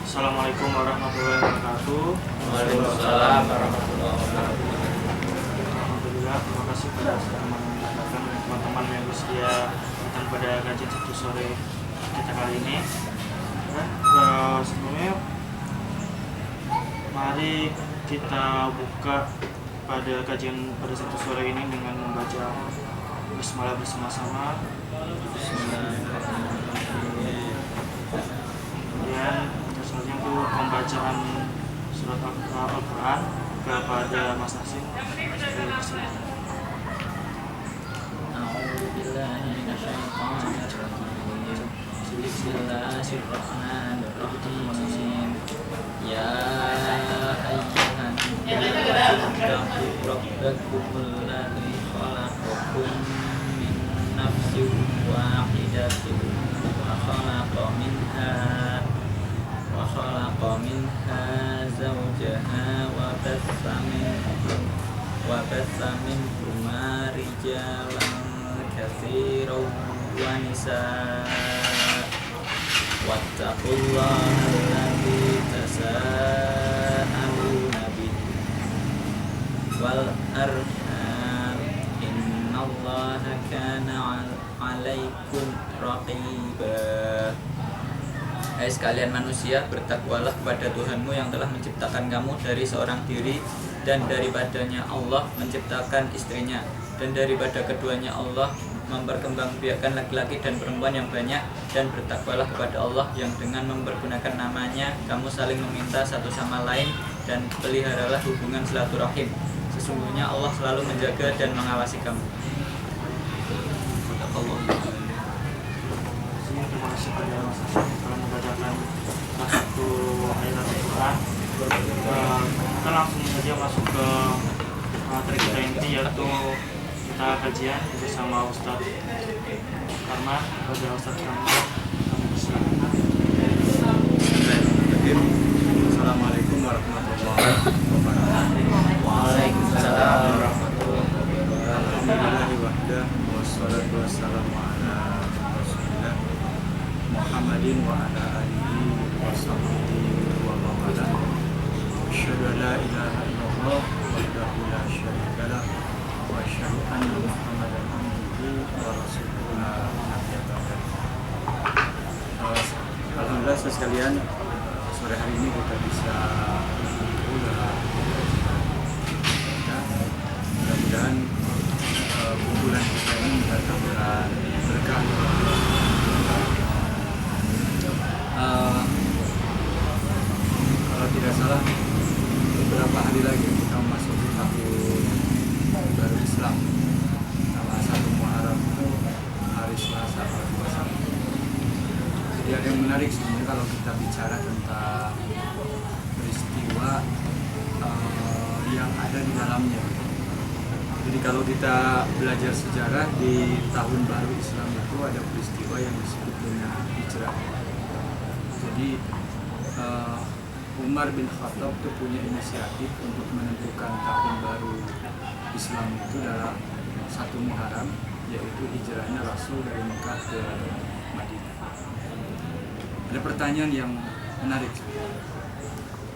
Assalamualaikum warahmatullahi wabarakatuh. Waalaikumsalam warahmatullahi wabarakatuh. Alhamdulillah, terima kasih pada teman-teman yang bersedia datang pada kajian Sabtu sore kita kali ini. Sebelumnya, mari kita buka pada kajian pada Sabtu sore ini dengan membaca basmalah bersama-sama. Kemudian selanjutnya itu pembacaan surat Al-Quran kepada Mas Nasim. Bismillahirrahmanirrahim. Ya ayyuhan nasu rabbakumul ladzi khalaqakum min nafsin wahidatin wa khalaqa minha zawjaha wa bassa minhuma rijalan katsiran wa nisaa wattaqullaha alladzi tasaaluna bihi wal arham innallaha kana 'alaikum raqiba. Hai sekalian manusia, bertakwalah kepada Tuhanmu yang telah menciptakan kamu dari seorang diri, dan daripadanya Allah menciptakan istrinya, dan daripada keduanya Allah memperkembangbiakkan laki-laki dan perempuan yang banyak. Dan bertakwalah kepada Allah yang dengan mempergunakan namanya kamu saling meminta satu sama lain, dan peliharalah hubungan silaturahim. Sesungguhnya Allah selalu menjaga dan mengawasi kamu. Terima kasih pada Mas Nasim telah membacakan salah satu ayat Al-Quran. Kita langsung saja masuk ke materi kita ini, yaitu kita kajian bersama Ustadz Karma. Pada Ustadz Karma, kami persilakan. Assalamualaikum warahmatullahi wabarakatuh. Waalaikumsalam warahmatullahi wabarakatuh. Alhamdulillahi wahdah wassalatu wassalamu ala Rasulillah Muhammadin wa ala alihi wa sahbihi wa mawala. Asyhadu an la ilaha illallah wahdahu la syarika lah wa asyhadu anna Muhammadan abduhu wa rasuluhu la nabiyya ba'dah. Alhamdulillah sekalian, sore hari ini kita bisa berkumpul dalam mudah-mudahan kumpulan kita ini mendatangkan berkah. Kalau tidak salah, beberapa hari lagi kita memasuki tahun baru Islam. Salah satu Muharram itu hari Selasa atau puasa. Jadi ada yang menarik sebenarnya kalau kita bicara tentang peristiwa yang ada di dalamnya. Jadi kalau kita belajar sejarah, di tahun baru Islam itu ada peristiwa yang disebut dengan hijrah. Jadi Umar bin Khattab itu punya inisiatif untuk menentukan tahun baru Islam itu dalam satu Muharram, yaitu hijrahnya Rasul dari Mekah ke Madinah. Ada pertanyaan yang menarik.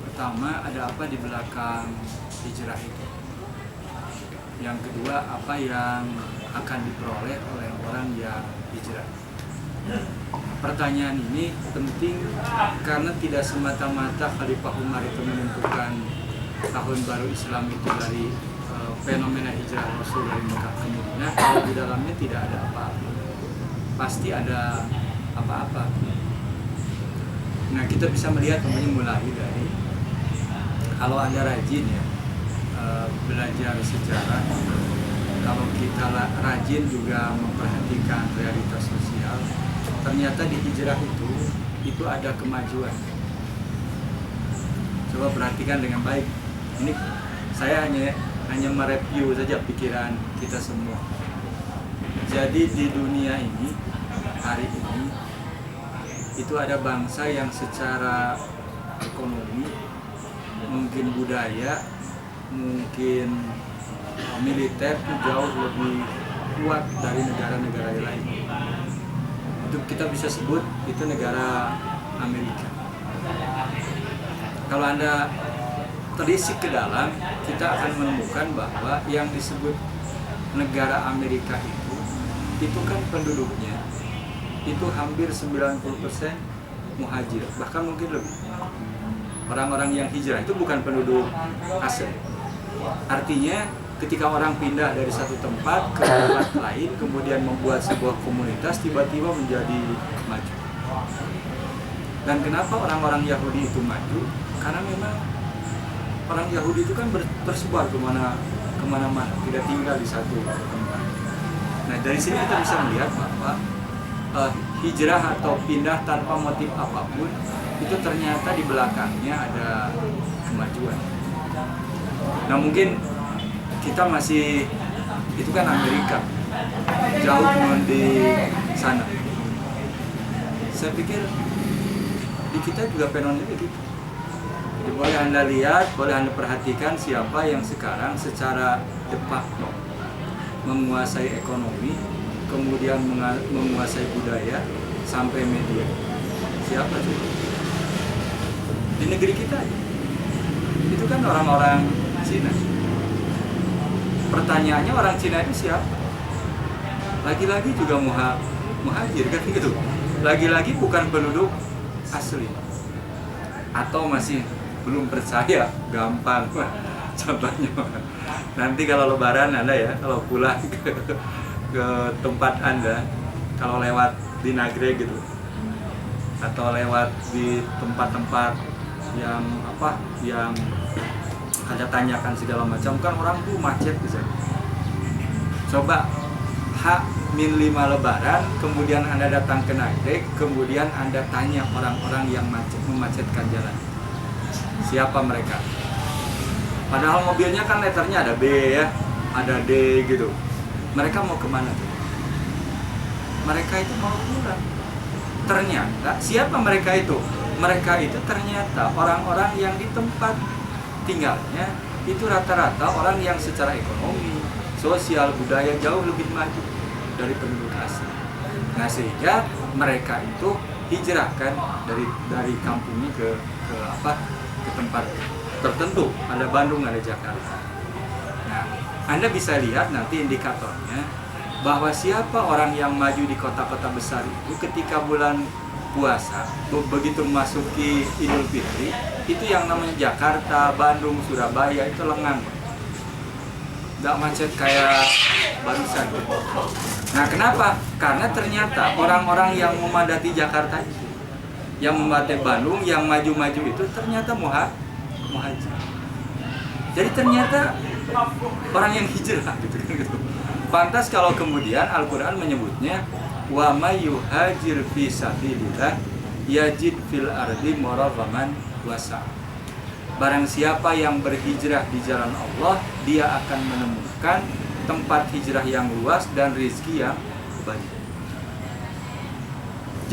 Pertama, ada apa di belakang hijrah itu? Yang kedua, apa yang akan diperoleh oleh orang yang hijrah? Pertanyaan ini penting karena tidak semata-mata Khalifah Umar itu menentukan tahun baru Islam itu dari fenomena hijrah Rasul dari Mekah ke Madinah. Kalau di dalamnya tidak ada apa-apa, pasti ada apa-apa. Nah, kita bisa melihat mulai dari, kalau Anda rajin ya belajar sejarah, kalau kita rajin juga memperhatikan realitas sosial, ternyata di hijrah itu ada kemajuan. Coba perhatikan dengan baik. Ini saya hanya mereview saja pikiran kita semua. Jadi di dunia ini hari ini itu ada bangsa yang secara ekonomi, mungkin budaya, mungkin militer itu jauh lebih kuat dari negara-negara lain. Itu kita bisa sebut itu negara Amerika. Kalau Anda telisik ke dalam, kita akan menemukan bahwa yang disebut negara Amerika itu kan penduduknya itu hampir 90% muhajir, bahkan mungkin lebih. Orang-orang yang hijrah itu bukan penduduk asli. Artinya ketika orang pindah dari satu tempat ke tempat lain, kemudian membuat sebuah komunitas, tiba-tiba menjadi maju. Dan kenapa orang-orang Yahudi itu maju? Karena memang orang Yahudi itu kan tersebar kemana-mana, tidak tinggal di satu tempat. Nah, dari sini kita bisa melihat bahwa hijrah atau pindah tanpa motif apapun itu ternyata di belakangnya ada kemajuan. Nah, mungkin kita masih, itu kan Amerika, jauh di sana. Saya pikir di kita juga fenomena begitu. Jadi boleh Anda lihat, boleh Anda perhatikan siapa yang sekarang secara de facto menguasai ekonomi, kemudian menguasai budaya sampai media. Siapa coba? Di negeri kita aja. Itu kan orang-orang Cina. Pertanyaannya, orang Cina itu siapa? Lagi-lagi juga muhajir kan gitu. Lagi-lagi bukan penduduk asli. Atau masih belum percaya, gampang. Contohnya, nanti kalau lebaran Anda ya, kalau pulang ke tempat Anda, kalau lewat di Nagreg gitu, atau lewat di tempat-tempat yang ada tanyakan segala macam, kan orang tuh macet di sana. Coba H-5 lebaran, kemudian Anda datang ke Nagreg, kemudian Anda tanya orang-orang yang memacetkan jalan, siapa mereka? Padahal mobilnya kan letternya ada B ya, ada D gitu. Mereka mau kemana tuh? Mereka itu mau pulang. Ternyata siapa mereka itu? Mereka itu ternyata orang-orang yang di tempat tinggalnya itu rata-rata orang yang secara ekonomi, sosial, budaya jauh lebih maju dari penduduk asli. Nah, sehingga mereka itu hijrahkan dari kampungnya ke tempat tertentu. Ada Bandung, ada Jakarta. Nah, Anda bisa lihat nanti indikatornya bahwa siapa orang yang maju di kota-kota besar itu ketika bulan puasa, begitu memasuki Idul Fitri, itu yang namanya Jakarta, Bandung, Surabaya itu lengang. Nggak macet kayak barusan. Nah, kenapa? Karena ternyata orang-orang yang memadati Jakarta itu, yang memadati Bandung, yang maju-maju itu ternyata muhajir. Jadi ternyata orang yang hijrah gitu kan gitu. Pantas kalau kemudian Al-Qur'an menyebutnya wa may yuhajir fi sabilillah yajid fil ardi muraghaman wasa. Barang siapa yang berhijrah di jalan Allah, dia akan menemukan tempat hijrah yang luas dan rezeki yang banyak.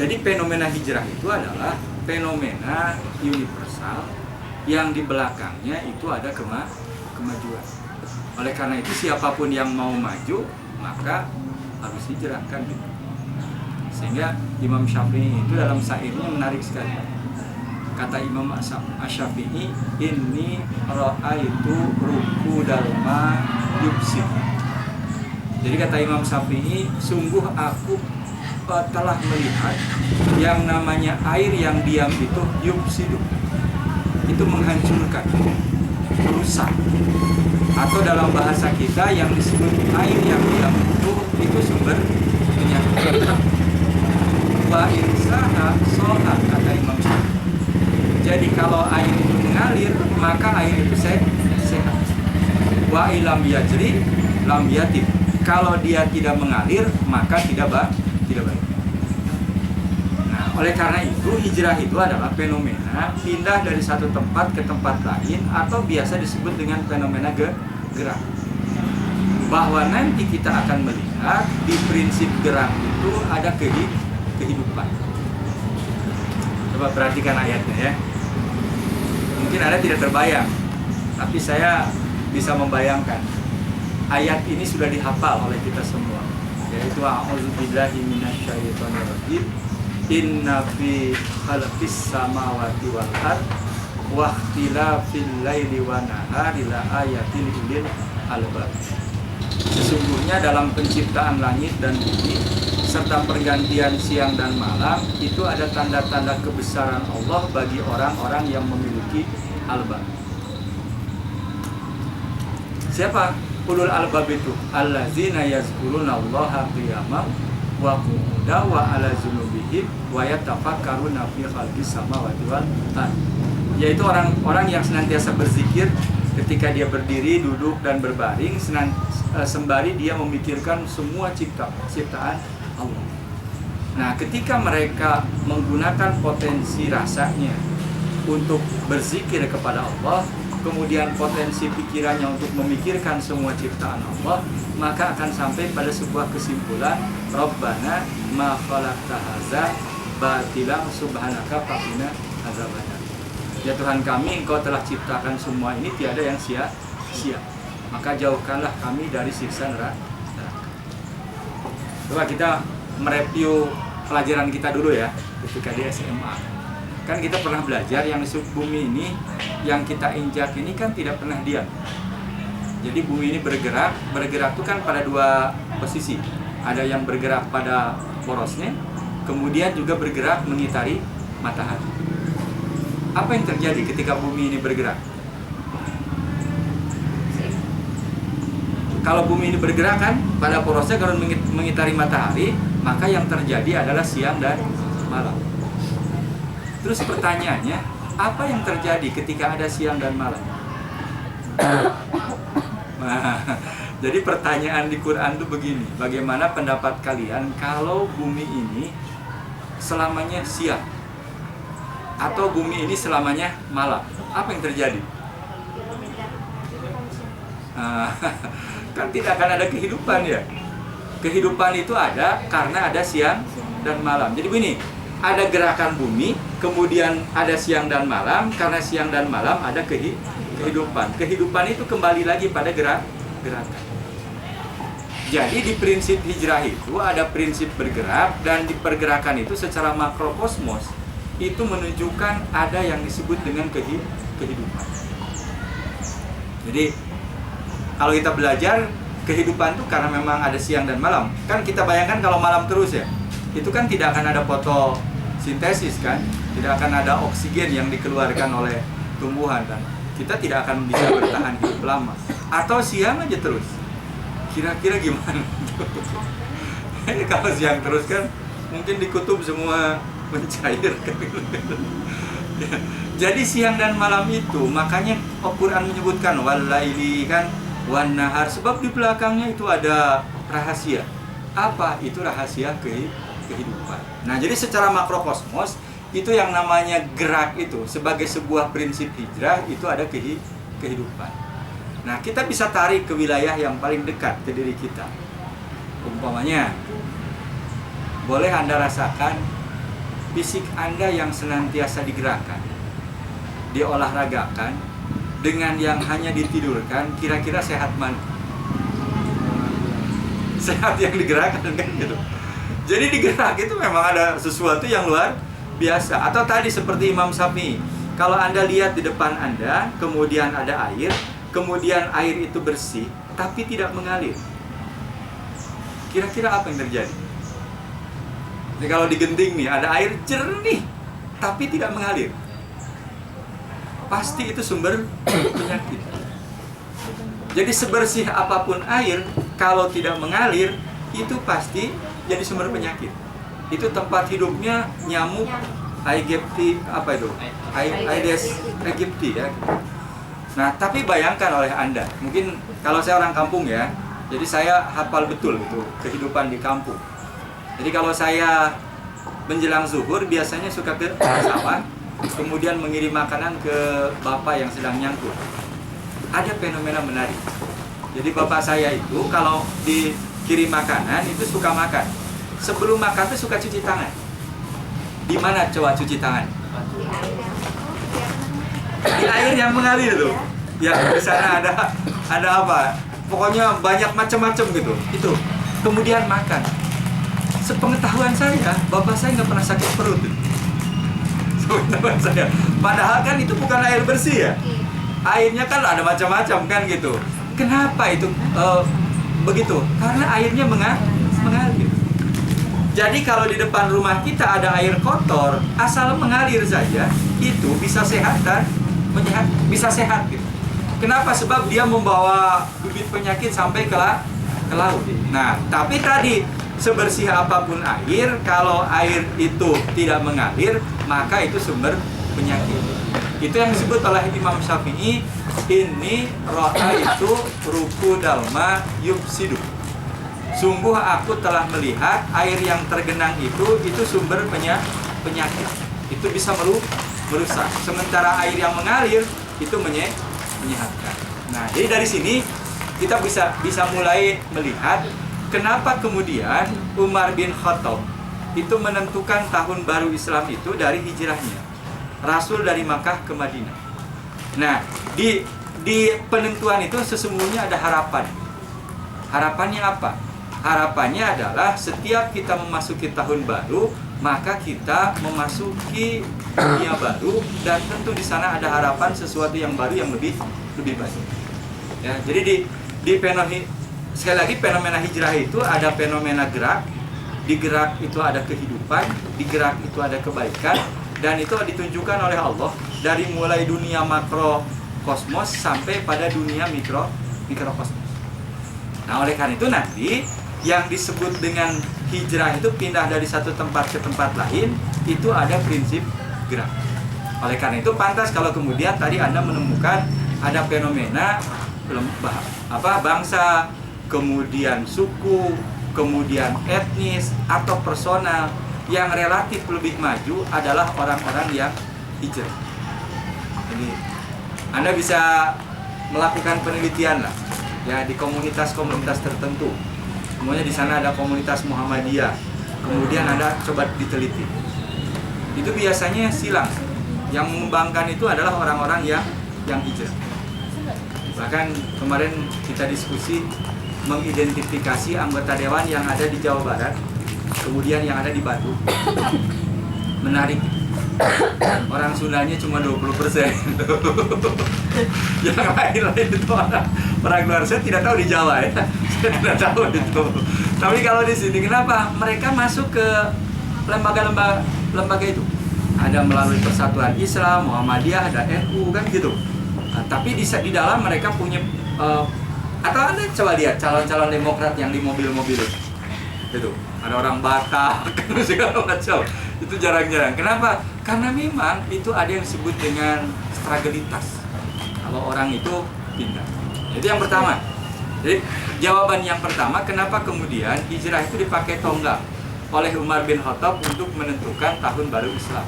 Jadi fenomena hijrah itu adalah fenomena universal yang di belakangnya itu ada kemajuan. Oleh karena itu siapapun yang mau maju maka harus hijrah kan gitu. Sehingga Imam Syafi'i itu dalam syairnya menarik sekali. Kata Imam Syafi'i, inni ra'aitu rukudal ma yubsid. Jadi kata Imam Syafi'i, sungguh aku telah melihat yang namanya air yang diam itu yubsidu. Itu menghancurkan, merusak. Atau dalam bahasa kita yang disebut air yang diam itu sumber penyakit. Wa insaha sohat, kata Imam Syafi'i. Jadi kalau air itu mengalir, maka air itu sehat. Wa ilam yajri lam yatib. Kalau dia tidak mengalir, maka tidak baik. Nah, oleh karena itu hijrah itu adalah fenomena pindah dari satu tempat ke tempat lain, atau biasa disebut dengan fenomena gerak. Bahwa nanti kita akan melihat di prinsip gerak itu ada kehidupan. Coba perhatikan ayatnya ya. Mungkin Anda tidak terbayang, tapi saya bisa membayangkan. Ayat ini sudah dihafal oleh kita semua, yaitu a'udzubillahi minasyaitonirrajim. Inna fi khalqis samawati wal ardh wa ikhtilafil laili wan nahari la ayatil lil albab. Sesungguhnya dalam penciptaan langit dan bumi serta pergantian siang dan malam itu ada tanda-tanda kebesaran Allah bagi orang-orang yang memiliki albab. Siapa ulul albab itu? Allazina yazkuruna Allaha qiyaman wa qu'udan wa ala junubihim wa yatafakkaruna fi khalqis samawati wal ardh. Yaitu orang-orang yang senantiasa berzikir ketika dia berdiri, duduk dan berbaring, sembari dia memikirkan semua ciptaan Allah. Nah, ketika mereka menggunakan potensi rasanya untuk berzikir kepada Allah, kemudian potensi pikirannya untuk memikirkan semua ciptaan Allah, maka akan sampai pada sebuah kesimpulan, Rabbana ma khalaqta hadza batila subhanaka faqina azabannar. Ya Tuhan kami, Engkau telah ciptakan semua ini tiada yang sia-sia. Maka jauhkanlah kami dari siksa neraka. Coba kita mereview pelajaran kita dulu ya, ketika di SMA. Kan kita pernah belajar yang bumi ini, yang kita injak ini kan tidak pernah diam. Jadi bumi ini bergerak itu kan pada dua posisi. Ada yang bergerak pada porosnya, kemudian juga bergerak mengitari matahari. Apa yang terjadi ketika bumi ini bergerak? Kalau bumi ini bergerak kan pada porosnya kalau mengitari matahari, maka yang terjadi adalah siang dan malam. Terus pertanyaannya, apa yang terjadi ketika ada siang dan malam? Nah, jadi pertanyaan di Quran itu begini, bagaimana pendapat kalian kalau bumi ini selamanya siang atau bumi ini selamanya malam? Apa yang terjadi? Kan tidak akan ada kehidupan ya. Kehidupan itu ada karena ada siang dan malam. Jadi begini, ada gerakan bumi, kemudian ada siang dan malam. Karena siang dan malam ada kehidupan. Kehidupan itu kembali lagi pada gerakan. Jadi di prinsip hijrah itu ada prinsip bergerak, dan di pergerakan itu secara makrokosmos itu menunjukkan ada yang disebut dengan kehidupan. Jadi kalau kita belajar kehidupan itu karena memang ada siang dan malam. Kan kita bayangkan kalau malam terus ya, itu kan tidak akan ada fotosintesis kan, tidak akan ada oksigen yang dikeluarkan oleh tumbuhan kan. Kita tidak akan bisa bertahan hidup lama. Atau siang aja terus. Kira-kira gimana? Kalau siang terus kan mungkin di kutub semua mencair. Jadi siang dan malam itu, makanya Al-Quran menyebutkan wal-laili kan, wan nahar, sebab di belakangnya itu ada rahasia. Apa itu rahasia kehidupan? Nah, jadi secara makrokosmos itu yang namanya gerak itu sebagai sebuah prinsip hijrah itu ada kehidupan. Nah, kita bisa tarik ke wilayah yang paling dekat ke diri kita. Umpamanya, boleh Anda rasakan fisik Anda yang senantiasa digerakkan, diolahragakan, dengan yang hanya ditidurkan, kira-kira sehat mana? Sehat yang digerakkan kan gitu. Jadi digerak itu memang ada sesuatu yang luar biasa. Atau tadi seperti Imam Syafi'i, kalau Anda lihat di depan Anda, kemudian ada air, kemudian air itu bersih, tapi tidak mengalir. Kira-kira apa yang terjadi? Jadi kalau di genting nih, ada air jernih, tapi tidak mengalir. Pasti itu sumber penyakit. Jadi sebersih apapun air, kalau tidak mengalir, itu pasti jadi sumber penyakit. Itu tempat hidupnya nyamuk Aegypti, apa itu? Aedes aegypti ya. Nah, tapi bayangkan oleh Anda, mungkin kalau saya orang kampung ya, jadi saya hafal betul itu kehidupan di kampung. Jadi kalau saya menjelang zuhur biasanya suka ke sawah, kemudian mengirim makanan ke bapak yang sedang nyangkut. Ada fenomena menarik. Jadi bapak saya itu kalau dikirim makanan itu suka makan. Sebelum makan itu suka cuci tangan. Di mana coba cuci tangan? Di air yang mengalir tuh. Ya di sana ada apa? Pokoknya banyak macam-macam gitu. Itu. Kemudian makan. Sepengetahuan saya, bapak saya nggak pernah sakit perut. teman saya. Padahal kan itu bukan air bersih ya. Airnya kan ada macam-macam kan gitu. Kenapa itu begitu? Karena airnya mengalir. Jadi kalau di depan rumah kita ada air kotor, asal mengalir saja, itu bisa sehat dan bisa sehat gitu. Kenapa? Sebab dia membawa bibit penyakit sampai ke laut. Nah, tapi tadi sebersih apapun air, kalau air itu tidak mengalir, maka itu sumber penyakit. Itu yang disebut oleh Imam Syafi'i, ini ro'a itu ruku dalma yufsidu. Sungguh aku telah melihat air yang tergenang itu sumber penyakit. Itu bisa merusak. Sementara air yang mengalir itu menyehatkan. Nah, jadi dari sini kita bisa mulai melihat kenapa kemudian Umar bin Khattab itu menentukan tahun baru Islam itu dari hijrahnya. Rasul dari Makkah ke Madinah. Nah, di penentuan itu sesungguhnya ada harapan. Harapannya apa? Harapannya adalah setiap kita memasuki tahun baru, maka kita memasuki dunia baru, dan tentu di sana ada harapan sesuatu yang baru yang lebih baik. Ya, jadi sekali lagi fenomena hijrah itu ada fenomena gerak, di gerak itu ada kehidupan, di gerak itu ada kebaikan, dan itu ditunjukkan oleh Allah dari mulai dunia makro kosmos sampai pada dunia mikrokosmos. Nah, oleh karena itu nanti yang disebut dengan hijrah itu pindah dari satu tempat ke tempat lain, itu ada prinsip gerak. Oleh karena itu pantas kalau kemudian tadi Anda menemukan ada fenomena bangsa, kemudian suku, kemudian etnis atau personal yang relatif lebih maju adalah orang-orang yang hijrah. Jadi Anda bisa melakukan penelitian lah ya di komunitas-komunitas tertentu. Semuanya di sana ada komunitas Muhammadiyah. Kemudian Anda coba diteliti. Itu biasanya silang. Yang mengembangkan itu adalah orang-orang yang hijrah. Bahkan kemarin kita diskusi mengidentifikasi anggota dewan yang ada di Jawa Barat, kemudian yang ada di Bandung. Menarik. Orang Sundanya cuma 20%. Yang lain itu orang luar, saya tidak tahu di Jawa ya. Saya tidak tahu itu. Tapi kalau di sini kenapa mereka masuk ke lembaga itu? Ada melalui Persatuan Islam, Muhammadiyah, ada NU kan gitu. Nah, tapi di dalam mereka punya atau Anda coba lihat calon-calon Demokrat yang di mobil-mobil itu. Ada orang Batak, segala macam. Itu jarang-jarang. Kenapa? Karena memang itu ada yang disebut dengan strategitas. Kalau orang itu pindah. Itu yang pertama. Jadi jawaban yang pertama, kenapa kemudian hijrah itu dipakai tonggak oleh Umar bin Khattab untuk menentukan tahun baru Islam?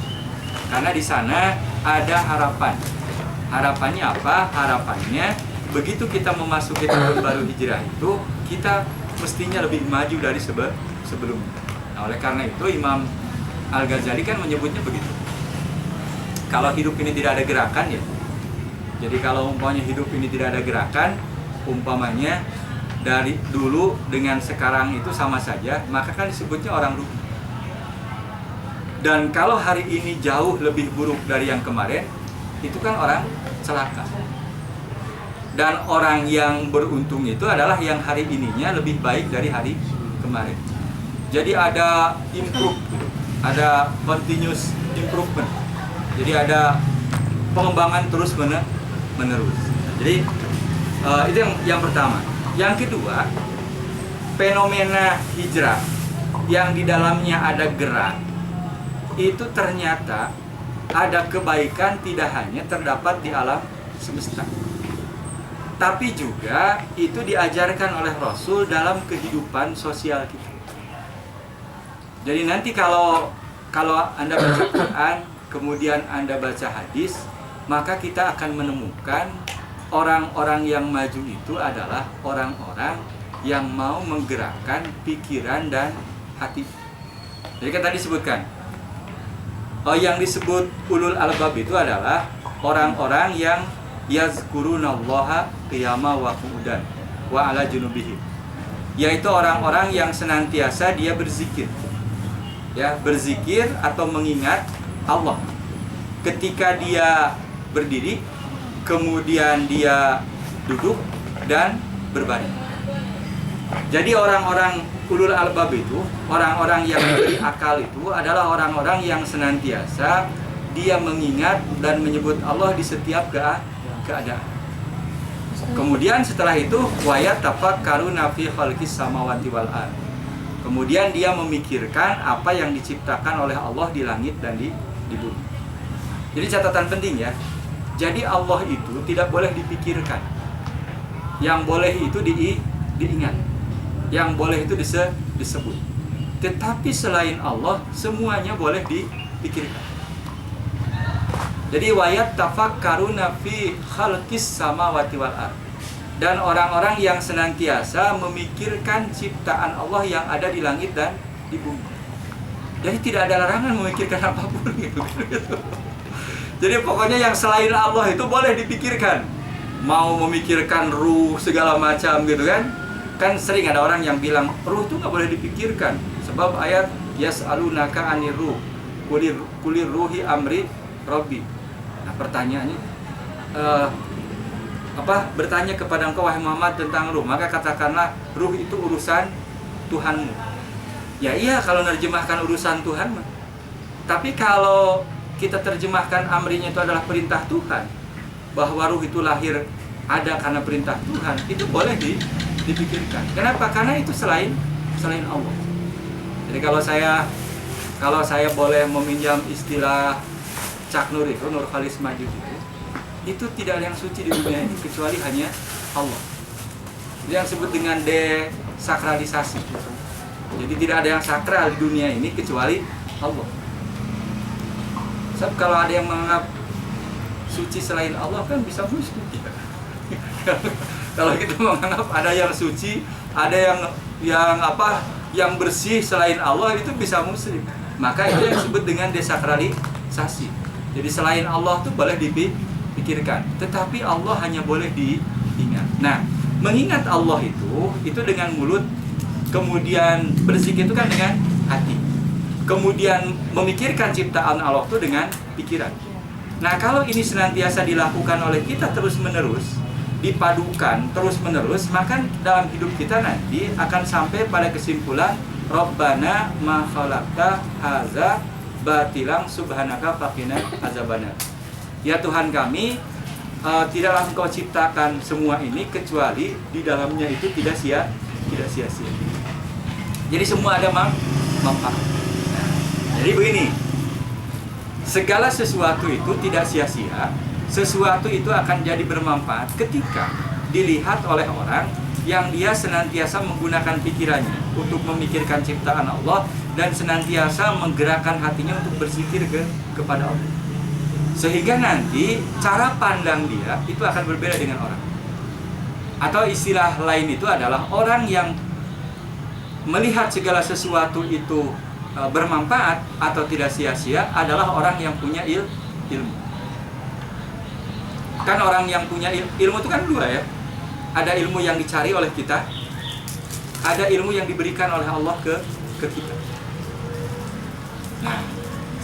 Karena di sana ada harapan. Harapannya apa? Harapannya begitu kita memasuki tahun baru hijrah itu, kita mestinya lebih maju dari sebelumnya. Nah, oleh karena itu Imam Al-Ghazali kan menyebutnya begitu. Kalau hidup ini tidak ada gerakan ya. Jadi kalau umpamanya hidup ini tidak ada gerakan, umpamanya dari dulu dengan sekarang itu sama saja, maka kan disebutnya orang rugi. Dan kalau hari ini jauh lebih buruk dari yang kemarin, itu kan orang celaka. Dan orang yang beruntung itu adalah yang hari ininya lebih baik dari hari kemarin. Jadi ada improve, ada continuous improvement. Jadi ada pengembangan terus menerus. Jadi itu yang pertama. Yang kedua, fenomena hijrah yang di dalamnya ada gerak, itu ternyata ada kebaikan tidak hanya terdapat di alam semesta, tapi juga itu diajarkan oleh Rasul dalam kehidupan sosial kita. Jadi nanti kalau Anda baca Quran, kemudian Anda baca hadis, maka kita akan menemukan orang-orang yang maju itu adalah orang-orang yang mau menggerakkan pikiran dan hati. Jadi kan tadi disebutkan, yang disebut ulul albab itu adalah orang-orang yang yazkurunallaha qiyama wa qu'udan wa ala junubihim, yaitu orang-orang yang senantiasa dia berzikir, ya, berzikir atau mengingat Allah ketika dia berdiri, kemudian dia duduk dan berbaring. Jadi orang-orang ulul albab itu, orang-orang yang berakal itu adalah orang-orang yang senantiasa dia mengingat dan menyebut Allah di setiap keadaan. Kemudian setelah itu wayat tafakkaruna fi khalqis samawati wal ardh. Kemudian dia memikirkan apa yang diciptakan oleh Allah di langit dan di bumi. Jadi catatan penting ya. Jadi Allah itu tidak boleh dipikirkan. Yang boleh itu diingat. Yang boleh itu disebut. Tetapi selain Allah semuanya boleh dipikirkan. Jadi wayat tafakkaruna fi khalqis samawati wal ardh. Dan orang-orang yang senantiasa memikirkan ciptaan Allah yang ada di langit dan di bumi. Jadi tidak ada larangan memikirkan apapun gitu. Jadi pokoknya yang selain Allah itu boleh dipikirkan. Mau memikirkan ruh segala macam gitu kan. Kan sering ada orang yang bilang ruh itu nggak boleh dipikirkan. Sebab ayat yas'alunaka 'anir ruh. Kulir ruhi amri Rabbi. Nah pertanyaannya bertanya kepada engkau wahai Muhammad tentang ruh, maka katakanlah ruh itu urusan Tuhanmu. Ya iya kalau nerjemahkan urusan Tuhan. Tapi kalau kita terjemahkan amrinya itu adalah perintah Tuhan, bahwa ruh itu lahir ada karena perintah Tuhan, itu boleh dipikirkan. Kenapa? Karena itu selain Allah. Jadi kalau saya boleh meminjam istilah Cak Nur itu, Nur Khalis Maju itu tidak ada yang suci di dunia ini kecuali hanya Allah. Itu yang disebut dengan desakralisasi. Jadi tidak ada yang sakral di dunia ini kecuali Allah. Sebab kalau ada yang menganggap suci selain Allah kan bisa musyrik. Kalau kita menganggap ada yang suci, ada yang bersih selain Allah, itu bisa musyrik. Maka itu yang disebut dengan desakralisasi. Jadi selain Allah itu boleh dipikirkan, tetapi Allah hanya boleh diingat. Nah, mengingat Allah itu dengan mulut, kemudian berzikir itu kan dengan hati. Kemudian memikirkan ciptaan Allah itu dengan pikiran. Nah, kalau ini senantiasa dilakukan oleh kita terus-menerus, dipadukan terus-menerus, maka dalam hidup kita nanti akan sampai pada kesimpulan Rabbana ma khalaqta hadza batilang subhanaka faqina azabannar. Ya Tuhan kami, tidaklah Engkau ciptakan semua ini kecuali di dalamnya itu tidak sia-sia. Jadi semua ada manfaat. Jadi begini, segala sesuatu itu tidak sia-sia. Sesuatu itu akan jadi bermanfaat ketika dilihat oleh orang yang dia senantiasa menggunakan pikirannya untuk memikirkan ciptaan Allah dan senantiasa menggerakkan hatinya untuk berzikir kepada Allah. Sehingga nanti cara pandang dia itu akan berbeda dengan orang. Atau istilah lain itu adalah orang yang melihat segala sesuatu itu bermanfaat atau tidak sia-sia adalah orang yang punya ilmu. Kan orang yang punya ilmu itu kan dua ya. Ada ilmu yang dicari oleh kita, ada ilmu yang diberikan oleh Allah ke kita. Nah,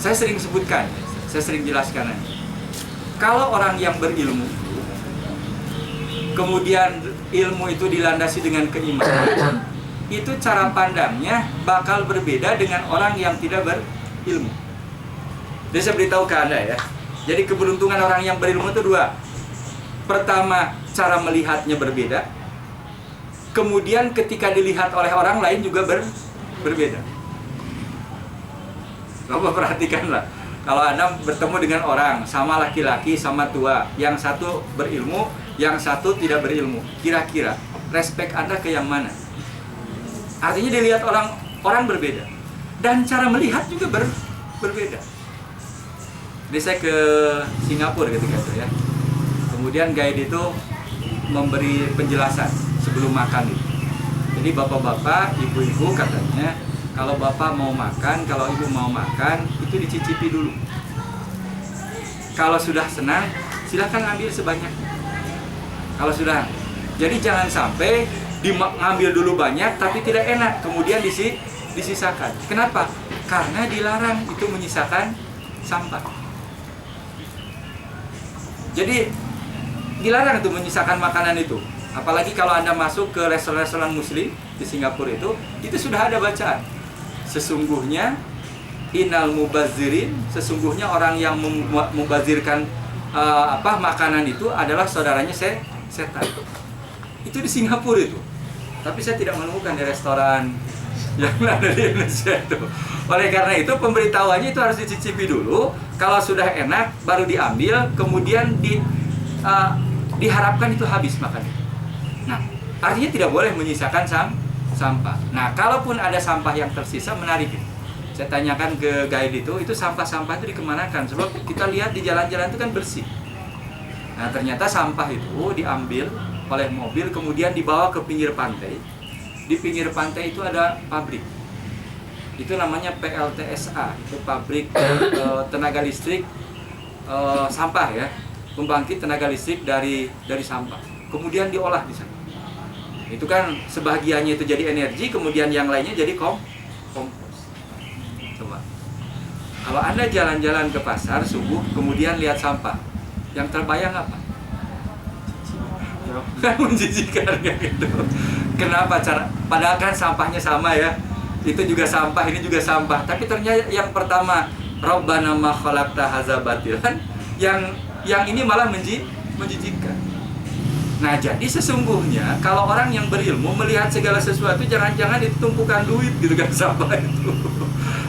saya sering sebutkan, saya sering jelaskan aja. Kalau orang yang berilmu, kemudian ilmu itu dilandasi dengan keimanan, itu cara pandangnya bakal berbeda dengan orang yang tidak berilmu. Jadi saya beritahu ke Anda ya. Jadi keberuntungan orang yang berilmu itu dua. Pertama, cara melihatnya berbeda. Kemudian ketika dilihat oleh orang lain juga berbeda. Coba perhatikanlah. Kalau Anda bertemu dengan orang, sama laki-laki, sama tua, yang satu berilmu, yang satu tidak berilmu, kira-kira respek Anda ke yang mana? Artinya dilihat orang berbeda. Dan cara melihat juga berbeda. Jadi saya ke Singapura ketika itu ya. Kemudian guide itu memberi penjelasan sebelum makan itu. Jadi bapak-bapak, ibu-ibu katanya, kalau bapak mau makan, kalau ibu mau makan, itu dicicipi dulu. Kalau sudah senang, silahkan ambil sebanyak. Kalau sudah, jadi jangan sampai ngambil dulu banyak, tapi tidak enak, kemudian disisakan. Kenapa? Karena dilarang itu menyisakan sampah. Jadi dilarang tuh menyisakan makanan itu. Apalagi kalau Anda masuk ke restoran-restoran muslim di Singapura itu sudah ada bacaan. Sesungguhnya innal mubazirin, sesungguhnya orang yang membazirkan makanan itu adalah saudaranya setan. Itu di Singapura itu. Tapi saya tidak menemukan di restoran yang ada di Indonesia itu. Oleh karena itu pemberitahuannya itu harus dicicipi dulu. Kalau sudah enak baru diambil, kemudian diharapkan itu habis makan itu. Nah, artinya tidak boleh menyisakan sampah. Nah, kalaupun ada sampah yang tersisa, menarik. Saya tanyakan ke guide itu sampah-sampah itu dikemanakan? Sebab kita lihat di jalan-jalan itu kan bersih. Nah, ternyata sampah itu diambil oleh mobil, kemudian dibawa ke pinggir pantai. Di pinggir pantai itu ada pabrik. Itu namanya PLTSA, itu pabrik tenaga listrik sampah ya, pembangkit tenaga listrik dari sampah. Kemudian diolah di sana. Itu kan sebagiannya itu jadi energi, kemudian yang lainnya jadi kompos. Coba. Kalau Anda jalan-jalan ke pasar subuh, kemudian lihat sampah, yang terbayang apa? Kan menjijikan kayak gitu. Kenapa padahal kan sampahnya sama ya. Itu juga sampah, ini juga sampah. Tapi ternyata yang pertama Rabbana ma khalaqta hadza batilan, yang ini malah menjijikkan. Nah, jadi sesungguhnya kalau orang yang berilmu melihat segala sesuatu, jangan-jangan itu tumpukan duit gitu kan sampah itu.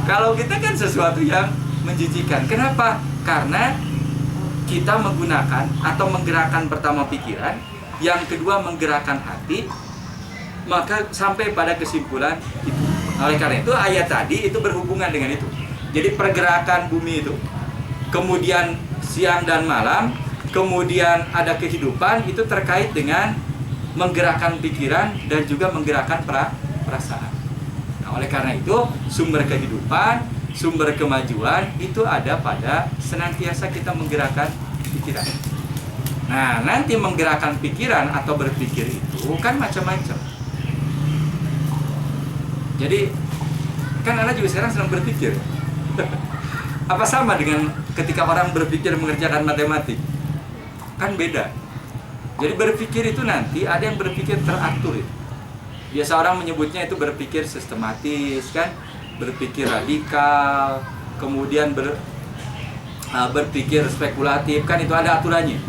Kalau kita kan sesuatu yang menjijikan. Kenapa? Karena kita menggunakan atau menggerakkan pertama pikiran, yang kedua menggerakkan hati, maka sampai pada kesimpulan itu. Oleh karena itu ayat tadi itu berhubungan dengan itu. Jadi pergerakan bumi itu, kemudian siang dan malam, kemudian ada kehidupan, itu terkait dengan menggerakkan pikiran dan juga menggerakkan perasaan. Nah, oleh karena itu sumber kehidupan, sumber kemajuan itu ada pada senantiasa kita menggerakkan pikiran. Nah, nanti menggerakkan pikiran atau berpikir itu kan macam-macam. Jadi kan Anda juga sekarang sedang berpikir. Apa sama dengan ketika orang berpikir mengerjakan matematik? Kan beda. Jadi berpikir itu nanti ada yang berpikir teratur itu. Biasa orang menyebutnya itu berpikir sistematis kan, berpikir radikal, kemudian berpikir spekulatif kan, itu ada aturannya.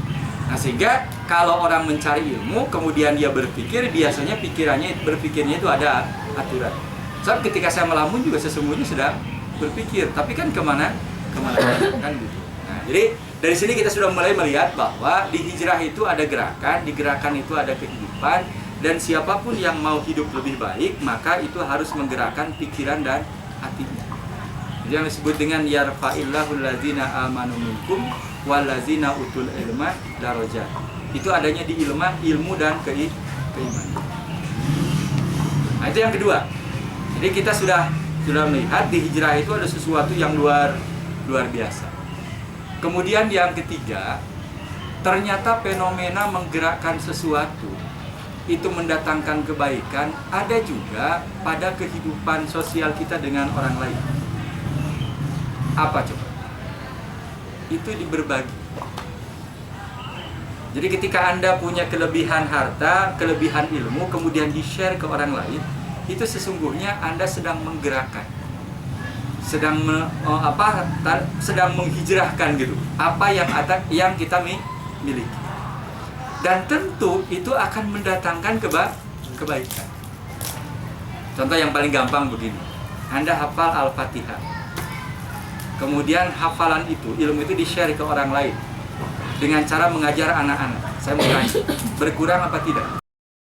Nah, sehingga kalau orang mencari ilmu kemudian dia berpikir, biasanya berpikirnya itu ada aturan. Sebab ketika saya melamun juga sesungguhnya sedang berpikir, tapi kan kemana kan gitu. Nah, jadi dari sini kita sudah mulai melihat bahwa di hijrah itu ada gerakan, di gerakan itu ada kehidupan, dan siapapun yang mau hidup lebih baik maka itu harus menggerakkan pikiran dan hatinya. Jadi yang disebut dengan yarfa'illahu allazina amanu minkum wallazina utul ilma darajat. Itu adanya di ilmu dan keimanan. Nah, itu yang kedua. Jadi kita sudah melihat di hijrah itu ada sesuatu yang luar biasa. Kemudian yang ketiga, ternyata fenomena menggerakkan sesuatu itu mendatangkan kebaikan ada juga pada kehidupan sosial kita dengan orang lain. Apa coba? Itu berbagi. Jadi ketika Anda punya kelebihan harta, kelebihan ilmu, kemudian di-share ke orang lain, itu sesungguhnya Anda sedang menggerakkan, sedang menghijrahkan gitu apa yang kita miliki, dan tentu itu akan mendatangkan kebaikan. Contoh yang paling gampang begini, Anda hafal Al-Fatihah, kemudian hafalan itu, ilmu itu di-share ke orang lain dengan cara mengajar anak-anak. Saya mau tanya, berkurang apa tidak?